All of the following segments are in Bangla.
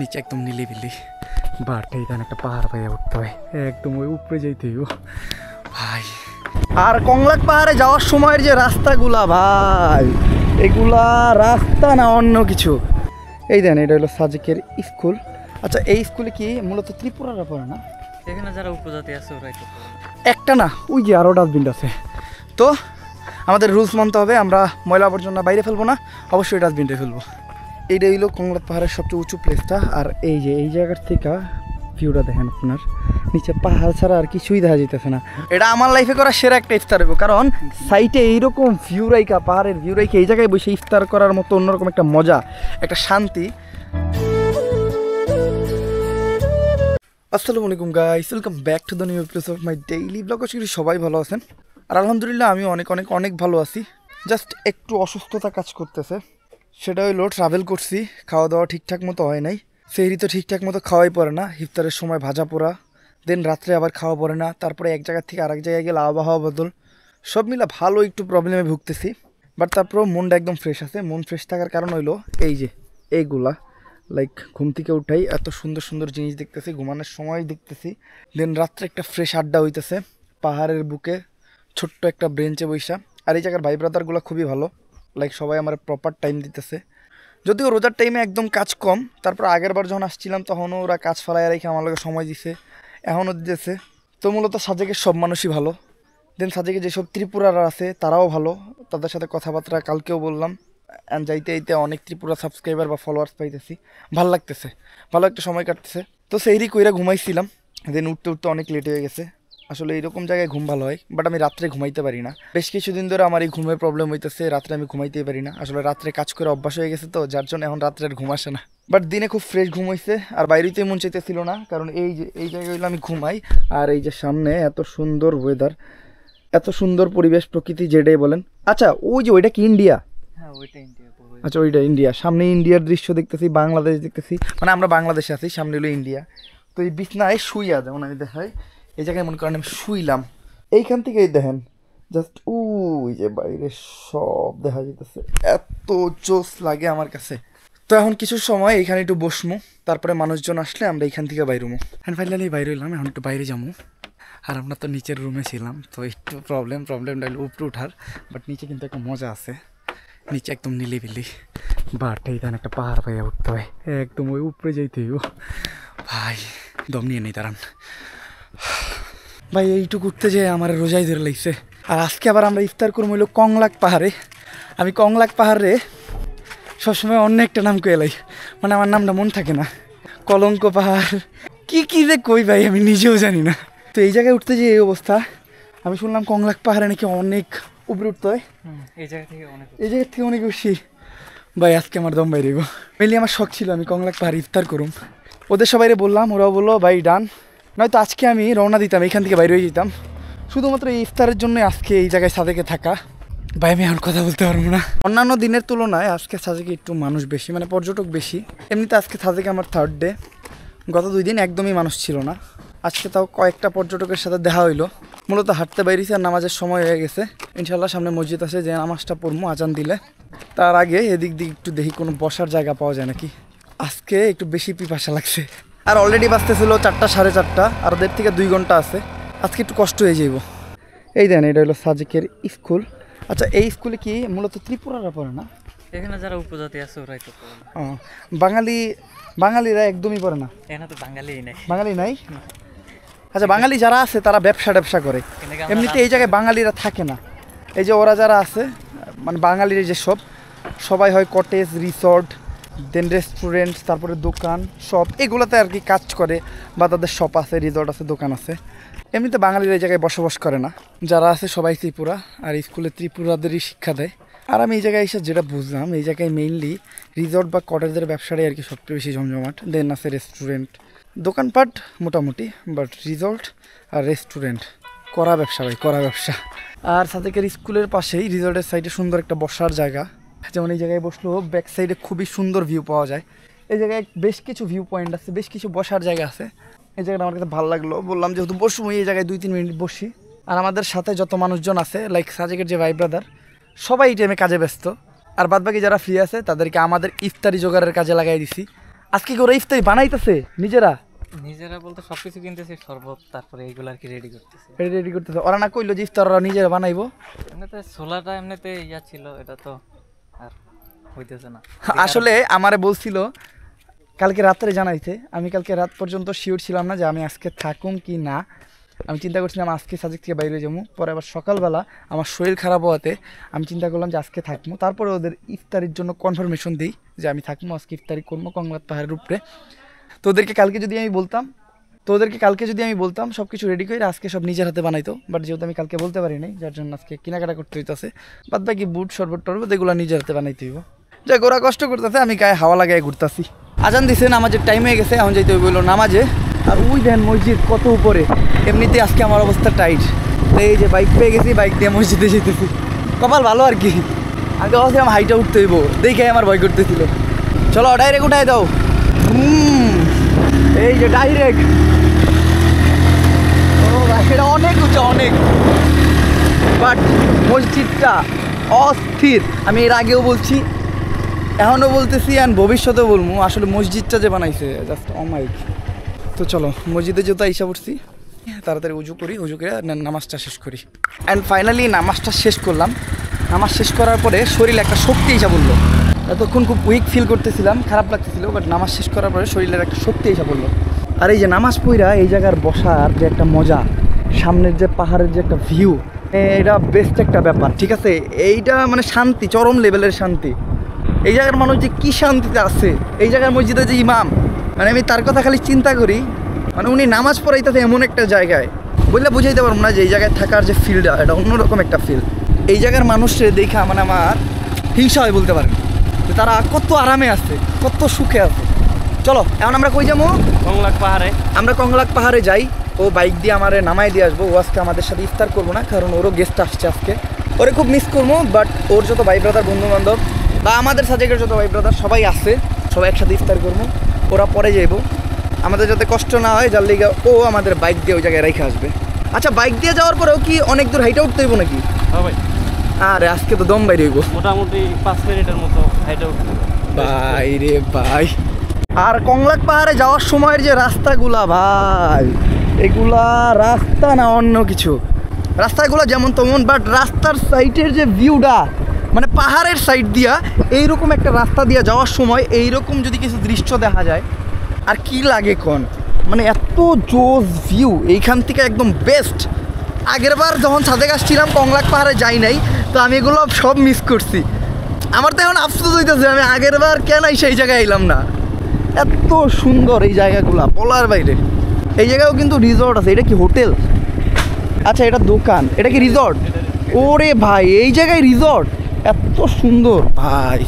নিচে একদম নিলিবিলি বারটা এখানে একটা পাহাড় পাইয়া উঠতে হয়, একদম ওই উপরে যাইতে ভাই। আর কংলাক পাহাড়ে যাওয়ার সময়ের যে রাস্তাগুলা ভাই, এগুলা রাস্তা না অন্য কিছু। এই দেন, এটা হলো সাজেকের স্কুল। আচ্ছা, এই স্কুলে কি মূলত ত্রিপুরারা পড়ে না? এখানে যারা উপজাতি আছে ওরাই তো একটা না, ওই যে আরও ডাস্টবিন আছে। তো আমাদের রুলস মানতে হবে, আমরা ময়লা আবর্জনা বাইরে ফেলবো না, অবশ্যই ডাস্টবিনটা ফেলবো। এইটা হইলো কংলাক পাহাড়ের সবচেয়ে উঁচু প্লেসটা। আর এই যে এই জায়গার থেকে ভিউটা দেখেন, আপনার নিচে পাহাড় ছাড়া আর কিছুই দেখা যেতেছে না। এটা আমার লাইফে করা সেরা একটা ইফতার হইব, কারণ সাইটে এইরকম ভিউ রাইকা, পাহাড়ের ভিউ রাইকা এই জায়গায় বসে ইফতার করার মতো অন্যরকম একটা মজা, একটা শান্তি। আসসালামু আলাইকুম guys, welcome back to the new episode of my daily blog. আশা করি সবাই ভালো আছেন, আর আলহামদুলিল্লাহ আমি অনেক অনেক অনেক ভালো আছি। জাস্ট একটু অসুস্থতা কাজ করতেছে, সেটা হইলো ট্রাভেল করছি, খাওয়া দাওয়া ঠিকঠাক মতো হয় নাই। সেহরি তো ঠিকঠাক মতো খাওয়াই পড়ে না, ইফতারের সময় ভাজা পোড়া, দেন রাত্রে আবার খাওয়া পড়ে না, তারপরে এক জায়গা থেকে আরেক জায়গায় গেলে আবহাওয়া বদল, সব মিলে ভালো একটু প্রবলেমে ভুগতেছি। বাট তারপরেও মনটা একদম ফ্রেশ আছে। মন ফ্রেশ থাকার কারণ হইলো এই যে এইগুলা, লাইক ঘুম থেকে উঠাই এত সুন্দর সুন্দর জিনিস দেখতেছি, ঘুমানোর সময় দেখতেছি, দেন রাত্রে একটা ফ্রেশ আড্ডা হইতেছে পাহাড়ের বুকে ছোট্ট একটা ব্রেঞ্চে বৈশা। আর এই জায়গার ভাই ব্রাদারগুলো খুবই ভালো, লাইক সবাই আমার প্রপার টাইম দিতেছে। যদিও রোজার টাইমে একদম কাজ কম, তারপর আগের বার যখন আসছিলাম তখনও ওরা কাজ ফেলায় রেখে আমার লোকের সময় দিছে, এখনও দিতেছে। তো মূলত সাজেকের সব মানুষই ভালো। দেন সাজেকে যেসব ত্রিপুরারা আছে তারাও ভালো, তাদের সাথে কথাবার্তা কালকেও বললাম। অ্যান্ড যাইতে যাইতে অনেক ত্রিপুরা সাবস্ক্রাইবার বা ফলোয়ার্স পাইতেছি, ভালো লাগতেছে, ভালো একটা সময় কাটতেছে। তো সেইরি কইরা ঘুমাইছিলাম, দেন উঠতে উঠতে অনেক লেট হয়ে গেছে। আসলে এইরকম জায়গায় ঘুম ভালো হয়, বাট আমি রাত্রে ঘুমাইতে পারি না। বেশ কিছুদিন ধরে আমার এই ঘুমের প্রবলেম হইতেছে, রাত্রে আমি ঘুমাইতেই পারি না। আসলে রাত্রে কাজ করে অভ্যাস হয়ে গেছে, তো যার জন্য এখন রাত্রে আর ঘুম আসে না। বাট দিনে খুব ফ্রেশ ঘুম হয়েছে, আর বাইরেতেই মন চাইতেছিল না, কারণ এই যে এই জায়গায় হইলে আমি ঘুমাই, আর এই যে সামনে এত সুন্দর ওয়েদার, এত সুন্দর পরিবেশ, প্রকৃতি যেটাই বলেন। আচ্ছা, ওই যে ওইটা কি ইন্ডিয়া? হ্যাঁ, ওইটা ইন্ডিয়া। আচ্ছা, ওইটা ইন্ডিয়া। সামনে ইন্ডিয়ার দৃশ্য দেখতেছি, বাংলাদেশ দেখতেছি, মানে আমরা বাংলাদেশে আছি, সামনে হলো ইন্ডিয়া। তো এই বিছনায় শুইয়া, যেমন আমি দেখাই, এই জায়গায় মনে করেন আমি শুইলাম, এইখান থেকেই দেখেন জাস্ট ওই যে বাইরে সব দেখা যেতেছে, এত জোস লাগে আমার কাছে। তো এখন কিছু সময় এখানে একটু বসমু, তারপরে মানুষজন আসলে আমরা এখান থেকে বাইরমু। হ্যাঁ, ফাইনালি বাইরে হইলাম, এখন একটু বাইরে যাবো। আর আমরা তো নিচের রুমে ছিলাম, তো একটু প্রবলেমটা হলো উপরে ওঠার, বাট নিচে কিন্তু একটা মজা আছে। নিচে একদম নিলিবিলি বারটা এখানে একটা পাহাড় পাইয়া উঠতে হয়, একদম ওই উপরে যাইতে ভাই। দম নিয়ে নেই দাঁড়ান ভাই, এইটুকু উঠতে যে আমার রোজাই ধরে লাগছে। আর আজকে আবার আমরা ইফতার করবো হইলো কংলাক পাহাড়ে। আমি কংলাক পাহাড়ে সবসময় অন্য একটা নাম কয়ে লাই, মানে আমার নামটা মন থাকে না। কলঙ্ক পাহাড়, কি যে কই ভাই আমি নিজেও জানি না। তো এই জায়গায় উঠতে যে এই অবস্থা, আমি শুনলাম কংলাক পাহাড়ে নাকি অনেক উপরে উঠতে হয়, এই জায়গা থেকে অনেক বেশি। ভাই আজকে আমার দম বাইরে গো। মেনলি আমার শখ ছিল আমি কংলাক পাহাড়ে ইফতার করুম, ওদের সবাইরে বললাম, ওরাও বললো ভাই ডান। নয়তো আজকে আমি রওনা দিতাম, এখান থেকে বাইরে হয়ে যেতাম শুধুমাত্র এই ইফতারের জন্য। আজকে এই জায়গায় সাজেকে থাকা, ভাই আমি এখন কথা বলতে পারবো না। অন্যান্য দিনের তুলনায় আজকে সাজেকে একটু মানুষ বেশি, মানে পর্যটক বেশি। এমনিতে আজকে সাজেকে আমার থার্ড ডে, গত 2 দিন একদমই মানুষ ছিল না। আজকে তাও কয়েকটা পর্যটকের সাথে দেখা হইলো। মূলত হাঁটতে বাইরেছি, আর নামাজের সময় হয়ে গেছে। ইনশাল্লাহ সামনে মসজিদ আছে, যে নামাজটা পড়বো আজান দিলে। তার আগে এদিক একটু দেখি কোনো বসার জায়গা পাওয়া যায় নাকি। আজকে একটু বেশি পিপাসা লাগছে, আর অলরেডি বাজতেছিল 4টা 4:30, আর ওদের থেকে 2 ঘন্টা আছে। আজকে একটু কষ্ট হয়ে যাইব। এই দেন, এটা হলো সাজেকের স্কুল। আচ্ছা, এই স্কুলে কি মূলত ত্রিপুরারা পড়ে না? এখানে যারা উপজাতি আছে ওরাই তো বাঙালিরা একদমই পড়ে না? এখানে তো বাঙালি নাই। আচ্ছা, বাঙালি যারা আছে তারা ব্যবসা করে, এমনিতে এই জায়গায় বাঙালিরা থাকে না। এই যে ওরা যারা আছে, মানে বাঙালির যে সবাই হয় কটেজ, রিসর্ট, দেন রেস্টুরেন্ট, তারপরে দোকান, শপ, এগুলোতে আর কি কাজ করে, বা তাদের শপ আছে, রিসর্ট আছে, দোকান আছে। এমনিতে বাঙালিরা এই জায়গায় বসবাস করে না। যারা আছে সবাই ত্রিপুরা, আর স্কুলে ত্রিপুরাদেরই শিক্ষা দেয়। আর আমি এই জায়গায় এসে যেটা বুঝলাম, এই জায়গায় মেইনলি রিসর্ট বা কটেজের ব্যবসাটাই আর কি সবচেয়ে বেশি জমজমাট। দেন আছে রেস্টুরেন্ট, দোকানপাট মোটামুটি, বাট রিসর্ট আর রেস্টুরেন্ট করা ব্যবসা ভাই, করা ব্যবসা। আর সাজেকের স্কুলের পাশেই রিসর্টের সাইডে সুন্দর একটা বসার জায়গা, যেমন এই জায়গায় বসলেও ব্যাক সাইডে খুবই সুন্দর ভিউ পাওয়া যায়। এই জায়গায় বেশ কিছু ভিউ পয়েন্ট আছে, বেশ কিছু বসার জায়গা আছে। এই জায়গাটা আমার কাছে ভালো লাগলো, বললাম যেহেতু বসবো এই জায়গায় 2-3 মিনিট বসি। আর আমাদের সাথে যত মানুষজন আছে, লাইক সাজেকের যে ভাই ব্রাদার, সবাই এই টাইমে কাজে ব্যস্ত। আর বাদবাকি যারা ফ্রি আছে তাদেরকে আমাদের ইফতারি জোগাড়ের কাজে লাগাই দিছি। আজকে কি ওরা ইফতারি বানাইতেছে নিজেরা? নিজেরা বলতে সবকিছু কিনতেছি, শরবত তারপরে এইগুলো আর কি রেডি করতেছি। রেডি করতেছে। ওরা না কইলো যে ইফতার ওরা নিজেরা বানাইবো? এমনিতে ছোলাটা এমনিতে ইয়া ছিল, এটা তো আর হইতেছে না। আসলে আমারে বলছিল কালকে রাত্রে জানাইতে, আমি কালকে রাত পর্যন্ত শিওর ছিলাম না যে আমি আজকে থাকুম কি না। আমি চিন্তা করছিলাম আজকে সাজেক থেকে বাইরে যাবো, পরে আবার সকালবেলা আমার শরীর খারাপ হওয়াতে আমি চিন্তা করলাম যে আজকে থাকবো। তারপরে ওদের ইফতারির জন্য কনফার্মেশন দিই যে আমি থাকবো, আজকে ইফতারি করবো কংলাত পাহাড়ের উপরে। তোদেরকে কালকে যদি আমি বলতাম সব কিছু রেডি করে আজকে সব নিজের হাতে বানাইতো, বাট যেহেতু আমি কালকে বলতে পারি নাই, যার জন্য আজকে কেনাকাটা করতে হইতেছে। বাদ বাকি বুট শরবত টরবত এগুলো নিজের হাতে বানাইতে হইব। যাক ওরা কষ্ট করতেছে, আমি গায়ে হাওয়া লাগাই ঘুরতেছি। আজান দিছে, নামাজের টাইম হয়ে গেছে, এখন যাইতে বললো নামাজে। আর ওই দেন মসজিদ কত উপরে। এমনিতে আজকে আমার অবস্থা টাইট, এই যে বাইক পেয়ে গেছি, বাইক দিয়ে মসজিদে যেতেছি। কপাল ভালো আর কি, আগে ভাবছিলাম হাইটা উঠতে হইব, দেখে আমার ভয় করতেছিল। চলো ডাইরেক্ট উঠাই দাও। এই যে ডাইরেক্ট, ও ভাই এটা অনেক উঁচু অনেক, বাট মসজিদটা অস্থির। আমি এর আগেও বলছি, এখনও বলতেছি, অ্যান্ড ভবিষ্যতেও বলবো, আসলে মসজিদটা যে বানাইছে জাস্ট অমাইক। তো চলো মসজিদে যেহেতু আইসা পড়ছি, তাড়াতাড়ি উজু করি, উজু করে নামাজটা শেষ করি। অ্যান্ড ফাইনালি নামাজটা শেষ করলাম। নামাজ শেষ করার পরে শরীরে একটা শক্তি এসে বললো। এতক্ষণ খুব উইক ফিল করতেছিলাম, খারাপ লাগতেছিল, বাট নামাজ শেষ করার পরে শরীরের একটা শক্তি এসে পড়লো। আর এই যে নামাজ পড়া এই জায়গার বসার যে একটা মজা, সামনের যে পাহাড়ের যে একটা ভিউ, এটা বেস্ট একটা ব্যাপার। ঠিক আছে, এইটা মানে শান্তি, চরম লেভেলের শান্তি। এই জায়গার মানুষ যে কী শান্তিতে আছে, এই জায়গার মসজিদে যে ইমাম, মানে আমি তার কথা খালি চিন্তা করি, মানে উনি নামাজ পড়াইতেছে এমন একটা জায়গায়, বললে বুঝাইতে পারবো না যে এই জায়গায় থাকার যে ফিলটা, এটা অন্যরকম একটা ফিল। এই জায়গার মানুষের দেখা মানে আমার হিংসা হয় বলতে পারেন, যে তারা কত আরামে আছে, কত সুখে আছে। চলো এখন আমরা কই যাবো? কংলাক পাহাড়ে। আমরা কংলাক পাহাড়ে যাই। ও বাইক দিয়ে আমারে নামাই দিয়ে আসবো। ও আজকে আমাদের সাথে ইফতার করবো না, কারণ ওরও গেস্ট আসছে আজকে। ওরে খুব মিস করবো, বাট ওর যত ভাই ব্রাদার বন্ধু বান্ধব বা আমাদের সাজেকের যত ভাই ব্রাদার সবাই আছে, সবাই একসাথে ইফতার করবো। ওরা পরে যাইবো, আমাদের যাতে কষ্ট না হয়, যার লিগে ও আমাদের বাইক দিয়ে ওই জায়গায় রেখে আসবে। আচ্ছা, বাইক দিয়ে যাওয়ার পরেও কি অনেক দূর হাইটা উঠতে হইব নাকি? হ্যাঁ ভাই, আরে আজকে তো দম বাইরে হইব, মোটামুটি 5 মিনিটের মতো হাইটা উঠতে। ভাই রে ভাই। আর কংলাক পাহাড়ে যাওয়ার সময়ের যে রাস্তাগুলা ভাই, এগুলা রাস্তা না অন্য কিছু। রাস্তাগুলো যেমন তেমন, বাট রাস্তার সাইডের যে ভিউটা, মানে পাহাড়ের সাইড দিয়া এইরকম একটা রাস্তা দিয়ে যাওয়ার সময় এইরকম যদি কিছু দৃশ্য দেখা যায়, আর কি লাগে কোন, মানে এত জোস ভিউ এইখান থেকে একদম বেস্ট। আগের বার যখন সাদেক আসছিলাম কংলাক পাহাড়ে যাই নাই, তো আমি এগুলো সব মিস করছি। আমার তো এখন আফসোস হইতেছে আমি আগের বার কেন সেই জায়গায় এলাম না। এত সুন্দর এই জায়গাগুলো বলার বাইরে। এই জায়গায়ও কিন্তু রিসর্ট আছে। এটা কি হোটেল? আচ্ছা এটা দোকান, এটা কি রিসর্ট? ওরে ভাই এই জায়গায় রিসর্ট, এত সুন্দর ভাই,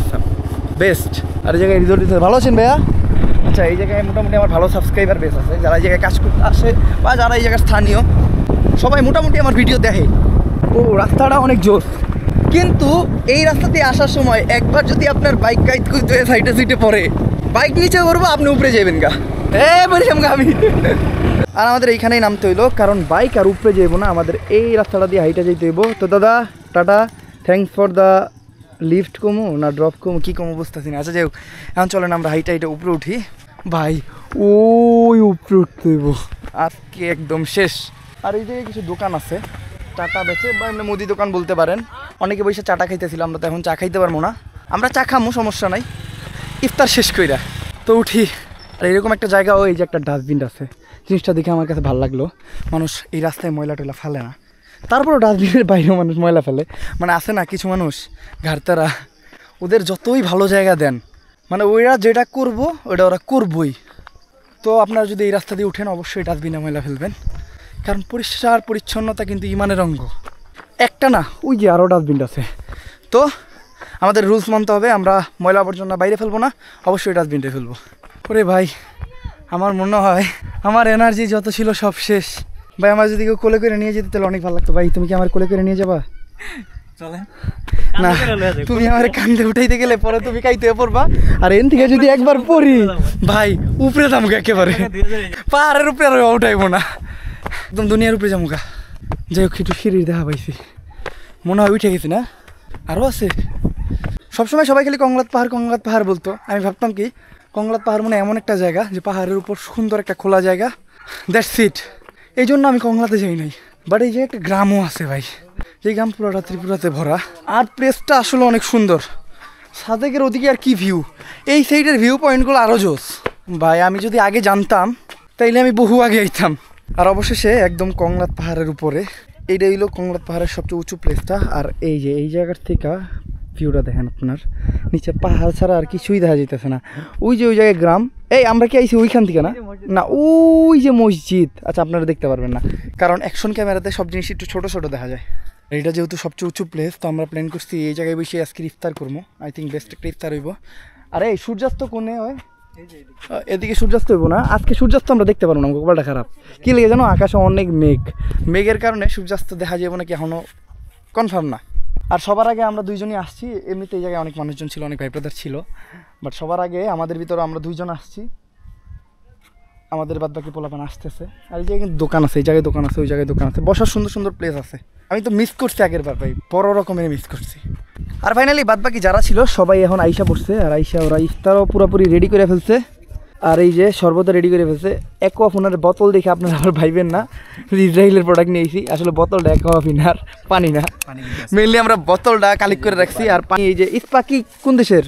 বেস্ট। আর এই জায়গায় রিসর্ট দিতে ভালো আছেন ভাইয়া? আচ্ছা এই জায়গায় মোটামুটি আমার ভালো সাবস্ক্রাইবার বেস আছে, যারা এই জায়গায় কাজ করতে আসে বা যারা এই জায়গায় স্থানীয় সবাই মোটামুটি আমার ভিডিও দেখে। ও রাস্তাটা অনেক জোস, কিন্তু এই রাস্তা দিয়ে আসার সময় একবার যদি আপনার বাইক গাইড করতে সাইডে সিটে পড়ে, বাইক নিচে করবো, আপনি উপরে যাবেন গা, বলছিলাম গা আমি। আর আমাদের এইখানেই নামতে হইলো, কারণ বাইক আর উপরে যাইবো না, আমাদের এই রাস্তাটা দিয়ে হাইটে যেতে হইব। তো দাদা tata, thanks for the lift, কমু না ড্রপ কমু কী কমু বুঝতেছি না। আচ্ছা যাই হোক, এখন চলেন আমরা হাইটে উপরে উঠি। ভাই ওই উপরে উঠতে হইব, আজকে একদম শেষ। আর এই জায়গায় কিছু দোকান আছে, চাটা বেচে বা এমনি মুদি দোকান বলতে পারেন। অনেকে বসে চাটা খাইতেছিলাম, আমরা তো এখন চা খাইতে পারবো না, আমরা চা খামো সমস্যা নাই ইফতার শেষ কইরা। তো উঠি, আর এরকম একটা জায়গা, ওই যে একটা ডাস্টবিন আছে, জিনিসটা দেখে আমার কাছে ভালো লাগলো। মানুষ এই রাস্তায় ময়লা টয়লা ফেলে না, তারপরও ডাস্টবিনের বাইরেও মানুষ ময়লা ফেলে। মানে আছে না কিছু মানুষ ঘাড়তারা, ওদের যতই ভালো জায়গা দেন, মানে ওরা যেটা করবো ওটা ওরা করবই। তো আপনারা যদি এই রাস্তা দিয়ে উঠেন অবশ্যই ডাস্টবিনে ময়লা ফেলবেন, কারণ পরিষ্কার পরিচ্ছন্নতা কিন্তু ইমানের অঙ্গ। একটা না, ওই যে আরও ডাস্টবিন আছে। তো আমাদের রুলস মানতে হবে, আমরা ময়লা আবর্জনা বাইরে ফেলবো না, অবশ্যই ডাস্টবিনটা ফেলবো। ওরে ভাই আমার মনে হয় আমার এনার্জি যত ছিল সব শেষ। ভাই আমার যদি কেউ কোলে করে নিয়ে যেতে তাহলে অনেক ভালো লাগতো। ভাই তুমি কি আমার কোলে করে নিয়ে যাবা? চলেন না, তুমি আমার কান্দে উঠাইতে গেলে পরে তুমি কাইতে পড়বা, আর এন থেকে যদি একবার পড়ি ভাই উপরে যামুকা, একেবারে পাহাড়ের উপরে আর উঠাইবো না, একদম দুনিয়ার উপরে যামুকা। যাই হোক একটু সিঁড়ির দেখা পাইছি, মনে হয় উঠে গেছি না, আরও আছে। সবসময় সবাই খালি কংলাত পাহাড় বলতো, আমি ভাবতাম কি কংলাত পাহাড় মানে এমন একটা জায়গা যে পাহাড়ের উপর সুন্দর একটা খোলা জায়গা, দ্যাটস ইট। এই জন্য আমি কংলাতে যাই নাই, বাট এই যে একটা গ্রামও আছে ভাই, যে গ্রাম পুরোটা ত্রিপুরাতে ভরা। আর প্লেসটা আসলে অনেক সুন্দর। সাদেকের ওদিকে আর কি ভিউ, এই সাইডের ভিউ পয়েন্টগুলো আরও জোস ভাই। আমি যদি আগে জানতাম তাইলে আমি বহু আগে আইতাম। আর অবশেষে একদম কংলাত পাহাড়ের উপরে, এইটা হইলো কংলাত পাহাড়ের সবচেয়ে উঁচু প্লেসটা। আর এই যে এই জায়গার থেকে ভিউটা দেখেন আপনার, নিচে পাহাড় ছাড়া আর কিছুই দেখা যেতেছে না। ওই যে ওই জায়গায় গ্রাম, এই আমরা কি আইছি ওইখান থেকে না, না ওই যে মসজিদ। আচ্ছা আপনারা দেখতে পারবেন না কারণ অ্যাকশন ক্যামেরাতে সব জিনিস একটু ছোটো ছোটো দেখা যায়। এইটা যেহেতু সবচেয়ে উঁচু প্লেস, তো আমরা প্ল্যান করছি এই জায়গায় বসে আজকে ইফতার করবো। আই থিঙ্ক বেস্ট একটা ইফতার হইব। আরে এই সূর্যাস্ত কোনে হয়, এদিকে সূর্যাস্ত হইব না আজকে, সূর্যাস্ত আমরা দেখতে পারবো না, কপালটা খারাপ। কি লেগে জানো, আকাশে অনেক মেঘ, মেঘের কারণে সূর্যাস্ত দেখা যাবে নাকি এখনও কনফার্ম না। আর সবার আগে আমরা দুইজনই আসছি, এমনিতে এই জায়গায় অনেক মানুষজন ছিল, অনেক ভাই ব্রাদার ছিল, বাট সবার আগে আমাদের ভিতরে আমরা দুইজন আসছি, আমাদের বাদ বাকি পোলাপান আসতেছে। আর এই জায়গায় কিন্তু দোকান আছে, এই জায়গায় দোকান আছে, ওই জায়গায় দোকান আছে, বসার সুন্দর সুন্দর প্লেস আছে। আমি তো মিস করছি আগের বার ভাই, বড় রকমের মিস করছি। আর ফাইনালি বাদ বাকি যারা ছিল সবাই এখন আইসা পড়ছে, আর আইসা ওরা ইফতারও পুরোপুরি রেডি করে ফেলছে। আর এই যে শরবত রেডি করে ফেলছে। অ্যাকোয়াফিনার বোতল দেখে আপনারা আবার ভাইবেন না ইসরায়েলের প্রোডাক্ট নিয়েছি, আসলে বোতলটা অ্যাকোয়াফিনার, পানি না। মেনলি আমরা বোতলটা কালেক্ট করে রাখছি। আর পানি এই যে ইস্পাকি কোন দেশের,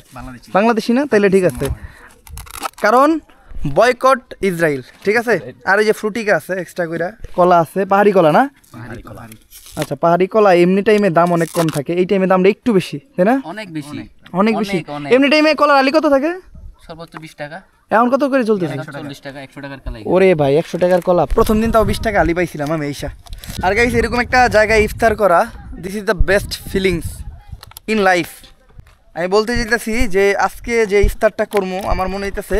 বাংলাদেশি না, তাইলে ঠিক আছে, কারণ বয়কট ইসরায়েল, ঠিক আছে। আর এই যে ফ্রুটিকা আছে এক্সট্রা করে, কলা আছে, পাহাড়ি কলা না, আচ্ছা পাহাড়ি কলা এমনি টাইমে দাম অনেক কম থাকে, এই টাইমে দামটা একটু বেশি, তাই না, অনেক বেশি, অনেক বেশি। এমনি টাইমে কলার আলি কত থাকে, সর্বোচ্চ 20 টাকা, এখন কত করে চলতেছে, 40 টাকা, 100 টাকার কালাই। ওরে ভাই 100 টাকার কলা, প্রথম দিন তাও 20 টাকা আলি পাইছিলাম আমি এইসা। আর গাইস এরকম একটা জায়গায় ইফতার করা, this is the best feelings in life. আমি বলতে চাইতেছি যে আজকে যে ইফতারটা করবো আমার মনে হইতেছে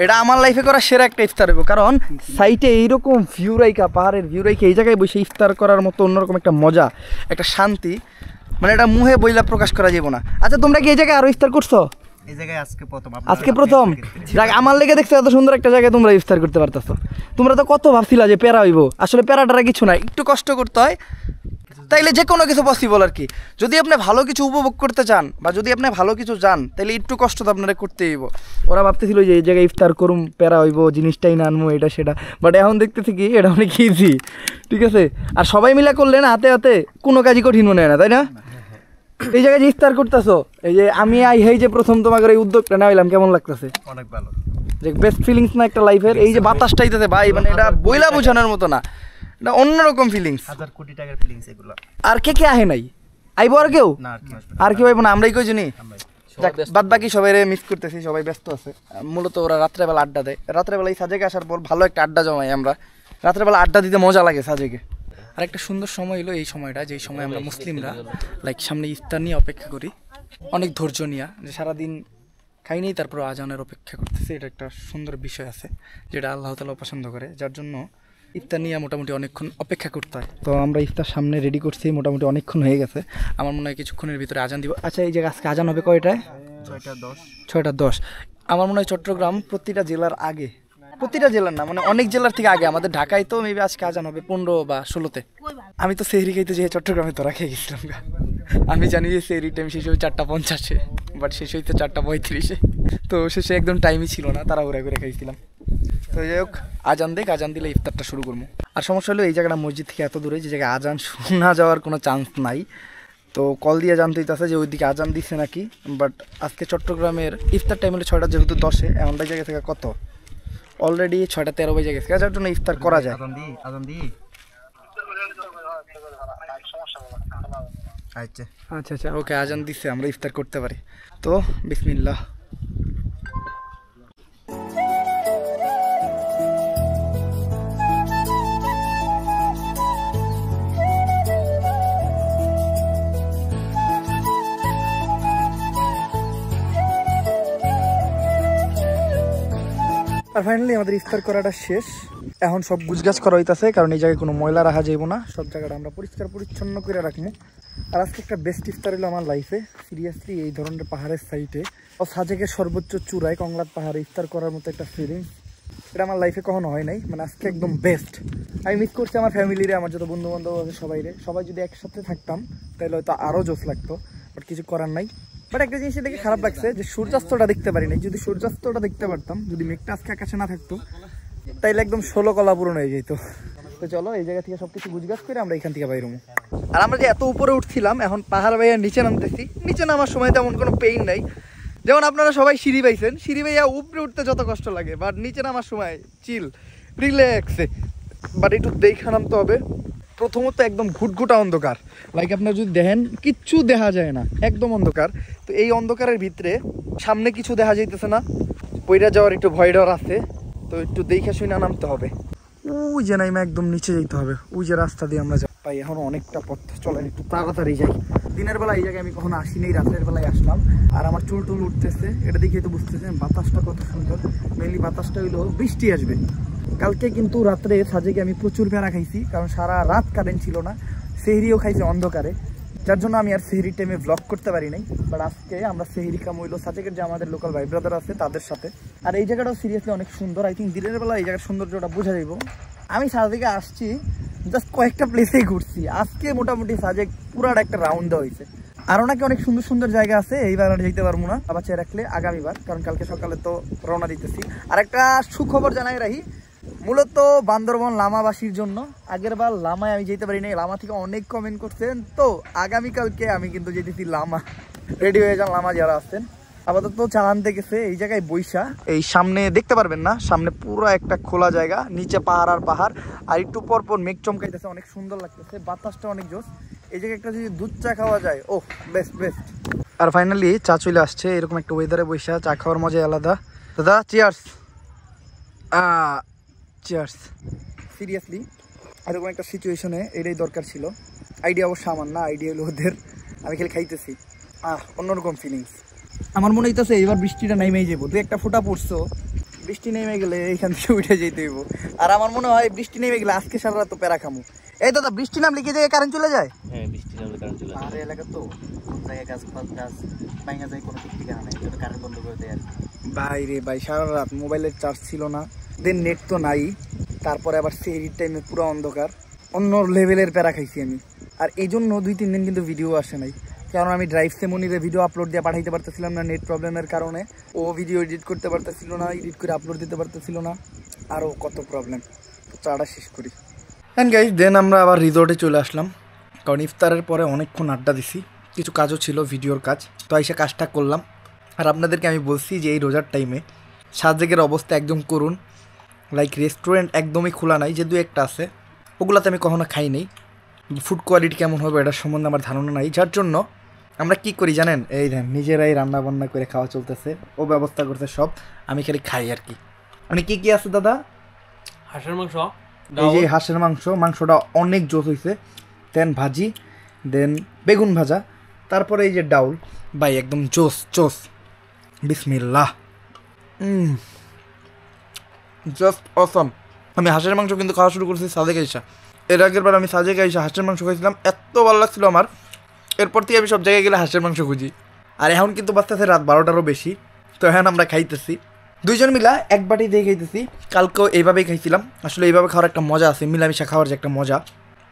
এটা আমার লাইফে করা সেরা একটা ইফতার হইব, কারণ সাইটে এইরকম ভিউ রাইকা, পাহাড়ের ভিউ রাইকা এই জায়গায় বসে ইফতার করার মতো অন্যরকম একটা মজা, একটা শান্তি, মানে এটা মুহে বইলা প্রকাশ করা যাবে না। আচ্ছা তোমরা কি এই জায়গায় আরো ইফতার করছো, এই জায়গায় আজকে প্রথম, আজকে প্রথম? যাক আমার লেগে দেখছো এত সুন্দর একটা জায়গায় তোমরা ইফতার করতে পারতেছো। তোমরা তো কত ভাবছিলা যে প্যারা হইব, আসলে প্যারাটারা কিছু নাই, একটু কষ্ট করতে হয়, তাইলে যে কোনো কিছু পসিবল আর কি। যদি আপনি ভালো কিছু উপভোগ করতে চান বা যদি আপনি ভালো কিছু জান, তাহলে একটু কষ্ট তো আপনারা করতেই হইব। ওরা ভাবতেছিল যে এই জায়গায় ইফতার করুম, প্যারা হইব, জিনিসটাই না আনবো, এটা সেটা, বাট এখন দেখতেছি কি এটা অনেক ইজি, ঠিক আছে। আর সবাই মিলে করলে না হাতে হাতে কোনো কাজই কঠিন মনে হয় না, তাই না? এই জায়গায় যে ইফতার করতেছো, এই যে আমি এই যে প্রথম তোমাকে এই উদ্যোগটা নেওয়াইলাম, কেমন লাগতেছে? অনেক ভালো, যে বেস্ট ফিলিংস না একটা লাইফের, এই যে বাতাসটা আইতেছে ভাই, মানে এটা বইলা বোঝানোর মতো না, এটা অন্যরকম ফিলিংস, 1000 কোটি টাকার ফিলিংস এগুলো। আর কে কে আহে নাই, আইবো আর কেউ, না আর কি আসবে, আর কেউ আইবো না, আমরাই কইজনি। বাদ বাকি সবাই মিস করতেছি, সবাই ব্যস্ত আছে। মূলত ওরা রাত্রেবেলা আড্ডা দেয়, রাত্রেবেলা এই সাজেকে আসার পর ভালো একটা আড্ডা জমাই আমরা, রাত্রেবেলা আড্ডা দিতে মজা লাগে সাজেকে। আর একটা সুন্দর সময় হলো এই সময়টা, যেই সময় আমরা মুসলিমরা লাইক সামনে ইফতার নিয়ে অপেক্ষা করি, অনেক ধৈর্য নিয়ে, যে সারাদিন খাই নেই তারপর আজানের অপেক্ষা করতেছি। এটা একটা সুন্দর বিষয় আছে যেটা আল্লাহ তাআলা পছন্দ করে, যার জন্য ইফতার নিয়ে মোটামুটি অনেকক্ষণ অপেক্ষা করতে হয়। তো আমরা ইফতার সামনে রেডি করছি, মোটামুটি অনেকক্ষণ হয়ে গেছে, আমার মনে হয় কিছুক্ষণের ভিতরে আজান দিব। আচ্ছা এই জায়গায় আজকে আজান হবে কয়টায়? 6:10। আমার মনে হয় চট্টগ্রাম প্রতিটা জেলার আগে, প্রতিটা জেলার না মানে অনেক জেলার থেকে আগে, আমাদের ঢাকায় তো মেবি আজকে আজান হবে 15 বা 16-তে। আমি তো সেহরি খাইতে যেয়ে চট্টগ্রামে তোরা খেয়ে গেছিলাম, আমি জানি যে সেহরি টাইম শেষ হবে 4:50-এ, বাট শেষ হইতে 4:35-এ, তো শেষে একদম টাইমই ছিল না, তারা ঘুরে ঘুরে খাইছিলাম। তো যাই হোক আজান দেখ, আজান দিলে ইফতারটা শুরু করবো। আর সমস্যা হলো এই জায়গাটা মসজিদ থেকে এত দূরে, যে জায়গায় আজান শোনা যাওয়ার কোনো চান্স নাই, তো কল দিয়ে জানতে হইতেছে যে ওইদিকে আজান দিচ্ছে নাকি। বাট আজকে চট্টগ্রামের ইফতার টাইম হলো 6টা, যেহেতু 10-এ, এমন জায়গা থেকে কত অলরেডি 6:13 বেজে গেছে, যার জন্য ইফতার করা যায়। আজান দি আচ্ছা আচ্ছা আচ্ছা ওকে, আজান দিচ্ছে, আমরা ইফতার করতে পারি। তো বিসমিল্লাহ। আর ফাইনালি আমাদের ইফতার করাটা শেষ, এখন সব গুছগাছ করা হইতাছে, কারণ এই জায়গায় কোনো ময়লা রাখা যাইব না, সব জায়গাটা আমরা পরিষ্কার পরিচ্ছন্ন করে রাখবো। আর আজকে একটা বেস্ট ইফতার হলো আমার লাইফে, সিরিয়াসলি এই ধরনের পাহাড়ের সাইটে ও সাজেকের সর্বোচ্চ চূড়ায় কংলাত পাহাড়ে ইফতার করার মতো একটা ফিলিং, এটা আমার লাইফে কখনো হয় নাই, মানে আজকে একদম বেস্ট। আমি মিস করছি আমার ফ্যামিলিরে, আমার যত বন্ধু বান্ধব আছে সবাই যদি একসাথে থাকতাম তাহলে হয়তো আরও জোশ লাগতো, বাট কিছু করার নাই, বাট একটা জিনিস দেখে খারাপ লাগছে যে সূর্যাস্তটা দেখতে পারি নাই। যদি সূর্যাস্তটা দেখতে পারতাম, যদি মেঘটা আজকে আকাশে না থাকতো, তাইলে একদম 16 কলা পূরণ হয়ে যেত। তো চলো এই জায়গা থেকে সবকিছু গুজগাছ করে আমরা এখান থেকে বাইরে হবো। আর আমরা যে এত উপরে উঠছিলাম, এখন পাহাড় বাইয়া নিচে নামতেছি। নিচে নামার সময় তেমন কোনো পেইন নাই, যেমন আপনারা সবাই সিঁড়ি পাইছেন। সিঁড়ি বাইয়া উপরে উঠতে যত কষ্ট লাগে, বাট নিচে নামার সময় চিল রিল্যাক্সে। বাট একটু দেখে নামতে হবে। প্রথমত একদম ঘুটঘুটা অন্ধকার, লাইক আপনারা যদি দেখেন কিচ্ছু দেখা যায় না, একদম অন্ধকার। তো এই অন্ধকারের ভিতরে সামনে কিছু দেখা যাইতেছে না, পইরা যাওয়ার একটু ভয় ডর আছে। তো একটু দেখে শুনে নামতে হবে। ওই যে নাইমা একদম নিচে যেতে হবে, ওই যে রাস্তা দিয়ে আমরা পাই। এখন অনেকটা পথ, চলেন একটু তাড়াতাড়ি যাই। দিনের বেলা এই জায়গায় আমি কখনো আসিনি, রাতের বেলায় আসলাম। আর আমার চুল টুল উঠতেছে, এটা দেখে তো বুঝতেছেন বাতাসটা কত সুন্দর। মেনলি বাতাসটা হইলো বৃষ্টি আসবে। কালকে কিন্তু রাত্রে সাজেকে আমি প্রচুর প্যারা খাইছি, কারণ সারা রাত কারেন্ট ছিল না। সেহরিও খাইছি অন্ধকারে, যার জন্য আমি আর সেহরির টাইমে ব্লগ করতে পারি নাই। বাট আজকে আমরা সেহরি কাম হইলো সাজেকের যে আমাদের লোকাল ভাই ব্রাদার আছে তাদের সাথে। আর এই জায়গাটাও সিরিয়াসলি অনেক সুন্দর। আই থিঙ্ক দিনের বেলা এই জায়গার সৌন্দর্যটা বোঝা যাইব। আমি সাজেকে আসছি, জাস্ট কয়েকটা প্লেসেই ঘুরছি। আজকে মোটামুটি সাজেক পুরাটা একটা রাউন্ড দেওয়া হয়েছে। আরও নাকি অনেক সুন্দর সুন্দর জায়গা আছে, এইবার আর যেতে পারবো না, আবার চেয়ে রাখলে আগামীবার, কারণ কালকে সকালে তো রওনা দিতেছি। আর একটা সুখবর জানাই রাখি, মূলত বান্দরবন লামাবাসীর জন্য। আগের বার লামায় আমি যেতে পারি নাই, লামা থেকে অনেক কমেন্ট করছেন। তো আগামীকালকে আমি কিন্তু যেতেছি লামা। রেডি হয়ে যান লামা যারা আসছেন। আপাতত চালান গেছে এই জায়গায় বৈশা, এই সামনে দেখতে পারবেন না, সামনে পুরো একটা খোলা জায়গা, নিচে পাহাড় আর পাহাড়। আর একটু পর পর মেঘ চমকাইতেছে, অনেক সুন্দর লাগতেছে, বাতাসটা অনেক জোস। এই জায়গায় একটা যদি দুধ চা খাওয়া যায়, ও বেস্ট বেস্ট। আর ফাইনালি চা চলে আসছে। এরকম একটা ওয়েদারে বৈশা চা খাওয়ার মজা আলাদা। দাদা চিয়ার্স। চিয়ার্স। সিরিয়াসলি এরকম একটা সিচুয়েশনে এটাই দরকার ছিল। আইডিয়া অবশ্য আমার না, আইডিয়া হলো ওদের। আমি খালি খাইতেছি, অন্যরকম ফিলিংস। আমার মনে হইতেছে এবার বৃষ্টিটা নেমেই যাবো। দু একটা ফোঁটা পড়ছো, বৃষ্টি নেমে গেলে এইখান থেকে উঠে যেতে হইব। আর আমার মনে হয় বৃষ্টি নেমে গেলে আজকে সারা রাত তো প্যারা খামু। এই দাদা বৃষ্টি নামলে কি জায়গায় কারেন্ট চলে যায়? হ্যাঁ, বৃষ্টি নামলে কারেন্ট চলে যায়। পাহাড়ের এলাকা তো, কোন জায়গায় গাছ ভাঙা যায় কোনো ঠিক ঠিকানা নাই, এটা কারেন্ট বন্ধ করে দেয় আর কি। ভাই রে ভাই, সারা রাত মোবাইলের চার্জ ছিল না, দেন নেট তো নাই। তারপরে আবার সেহরির টাইমে পুরো অন্ধকার, অন্য লেভেলের প্যারা খাইছি আমি। আর এই জন্য 2-3 দিন কিন্তু ভিডিও আসে নাই, কারণ আমি ড্রাইভ সেমনিরে ভিডিও আপলোড দিয়ে পাঠাইতে পারতেছিলাম না নেট প্রবলেমের কারণে। ও ভিডিও এডিট করতে পারতেছিল না, এডিট করে আপলোড দিতে পারতেছিল না, আরও কত প্রবলেম। চাটা শেষ করি। অ্যান্ড গাইস দেন আমরা আবার রিসোর্টে চলে আসলাম, কারণ ইফতারের পরে অনেকক্ষণ আড্ডা দিছি, কিছু কাজও ছিল ভিডিওর কাজ। তো এসে কাজটা করলাম। আর আপনাদেরকে আমি বলছি যে এই রোজার টাইমে সাজেকের অবস্থা একদম করুন। লাইক রেস্টুরেন্ট একদমই খোলা নাই, যে 2-1টা আছে, ওগুলাতে আমি কখনো খাই নাই। ফুড কোয়ালিটি কেমন হবে এটার সম্বন্ধে আমার ধারণা নাই, যার জন্য আমরা কি করি জানেন, এই দেন নিজেরাই রান্না বান্না করে খাওয়া চলতেছে। ও ব্যবস্থা করছে সব, আমি খালি খাই আর কি। মানে কি কি আছে দাদা? হাঁসের মাংস, এই যে হাঁসের মাংস, মাংসটা অনেক জোস হয়েছে। দেন ভাজি, দেন বেগুন ভাজা, তারপরে এই যে ডাউল। ভাই একদম জোস জোস। বিসমিল্লাহ, জাস্ট অসম। আমি হাঁসের মাংস কিন্তু খাওয়া শুরু করছি সাজেক আইসা। এর আগের বার আমি সাজেক আইসা হাঁসের মাংস খাইছিলাম, এত ভালো লাগছিল আমার। এরপর থেকে আমি সব জায়গায় গেলে হাঁসের মাংস খুঁজি। আর এখন কিন্তু বাঁচতেছে রাত 12টারও বেশি। তো এখন আমরা খাইতেছি দুইজন মিলা এক বাটি দিয়ে খাইতেছি। কালকেও এইভাবেই খাইছিলাম। আসলে এইভাবে খাওয়ার একটা মজা আছে, মিলামিশা খাওয়ার যে একটা মজা,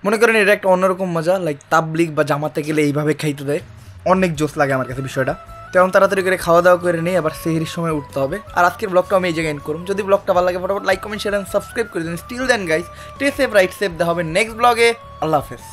মনে করেন এটা একটা অন্যরকম মজা। লাইক তাবলিগ বা জামাতে গেলে এইভাবে খাইতে দেয়, অনেক জোস লাগে আমার কাছে বিষয়টা। তেমন তাড়াতাড়ি করে খাওয়া দাওয়া করে নিই, আবার সেহরির সময় উঠতে হবে। আর আজকের ব্লগটা আমি এই জায়গায় এন্ড করুন। যদি ব্লগটা ভালো লাগে ফটাফট like comment share and subscribe করে দিন। Still then guys, stay safe, right safe. দেখা হবে নেক্সট ব্লগে। আল্লাহ হাফেজ।